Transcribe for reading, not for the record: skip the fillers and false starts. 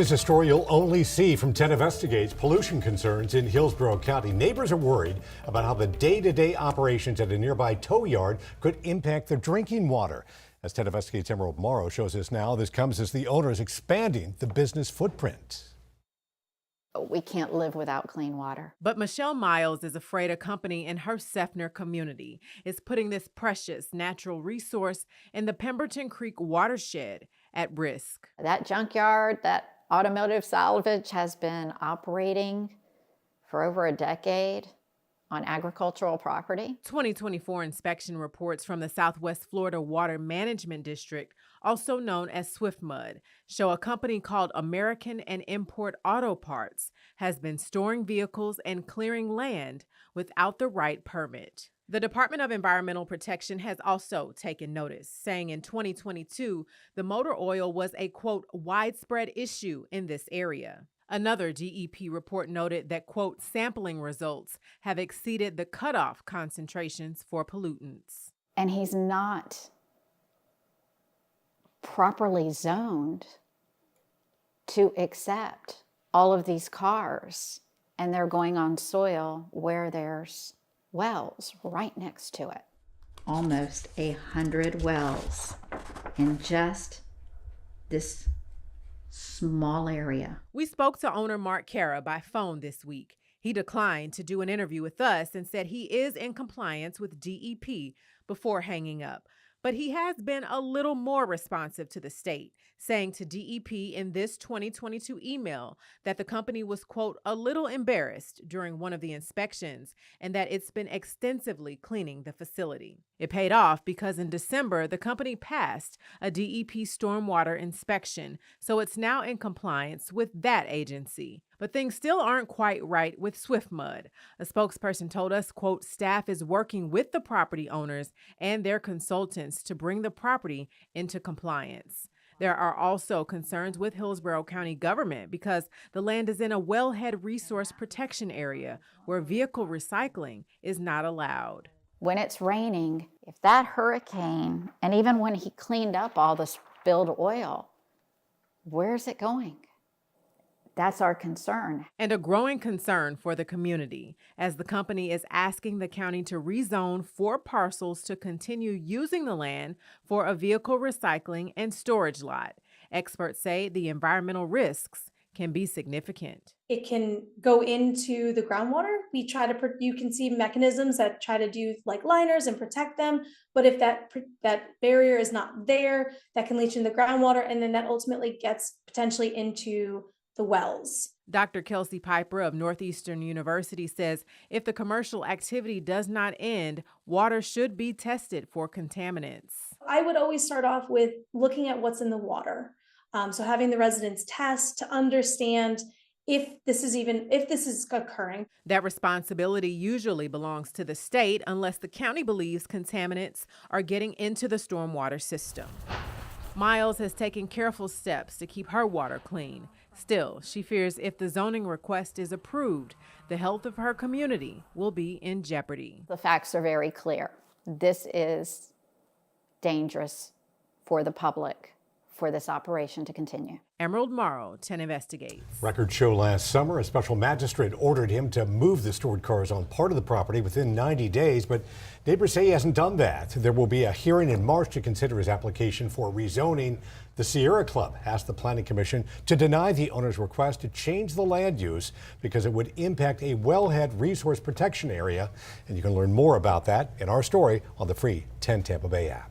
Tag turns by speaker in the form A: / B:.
A: It's a story you'll only see from 10 Investigates. Pollution concerns in Hillsborough County. Neighbors are worried about how the day-to-day operations at a nearby tow yard could impact their drinking water. As 10 Investigates' Emerald Morrow shows us now, this comes as the owner is expanding the business footprint.
B: We can't live without clean water.
C: But Michele Miles is afraid a company in her Seffner community is putting this precious natural resource in the Pemberton Creek watershed at risk.
B: That junkyard, that automotive salvage has been operating for over a decade on agricultural property.
C: 2024 inspection reports from the Southwest Florida Water Management District, also known as SwiftMud, show a company called American and Import Auto Parts has been storing vehicles and clearing land without the right permit. The Department of Environmental Protection has also taken notice, saying in 2022, the motor oil was a, quote, widespread issue in this area. Another DEP report noted that, quote, sampling results have exceeded the cutoff concentrations for pollutants.
B: And he's not properly zoned to accept all of these cars, and they're going on soil where there's wells right next to it.
D: Almost 100 wells in just this small area.
C: We spoke to owner Mark Cara by phone this week. He declined to do an interview with us and said he is in compliance with DEP before hanging up. But he has been a little more responsive to the state, saying to DEP in this 2022 email that the company was, quote, a little embarrassed during one of the inspections and that it's been extensively cleaning the facility. It paid off because in December, the company passed a DEP stormwater inspection, so it's now in compliance with that agency. But things still aren't quite right with SwiftMud. A spokesperson told us, quote, staff is working with the property owners and their consultants to bring the property into compliance. There are also concerns with Hillsborough County government because the land is in a wellhead resource protection area where vehicle recycling is not allowed.
B: When it's raining, if that hurricane, and even when he cleaned up all the spilled oil, where's it going? That's our concern.
C: And a growing concern for the community, as the company is asking the county to rezone 4 parcels to continue using the land for a vehicle recycling and storage lot. Experts say the environmental risks can be significant.
E: It can go into the groundwater. You can see mechanisms that try to do like liners and protect them. But if that barrier is not there, that can leach in the groundwater, and then that ultimately gets potentially into the wells.
C: Dr. Kelsey Piper of Northeastern University says if the commercial activity does not end, water should be tested for contaminants.
E: I would always start off with looking at what's in the water. So having the residents test to understand if this is occurring.
C: That responsibility usually belongs to the state unless the county believes contaminants are getting into the stormwater system. Miles has taken careful steps to keep her water clean. Still, she fears if the zoning request is approved, the health of her community will be in jeopardy.
B: The facts are very clear. This is dangerous for the public for this operation to continue.
C: Emerald Morrow, 10 Investigates.
A: Records show last summer a special magistrate ordered him to move the stored cars on part of the property within 90 days, but neighbors say he hasn't done that. There will be a hearing in March to consider his application for rezoning. The Sierra Club asked the Planning Commission to deny the owner's request to change the land use because it would impact a wellhead resource protection area. And you can learn more about that in our story on the free 10 Tampa Bay app.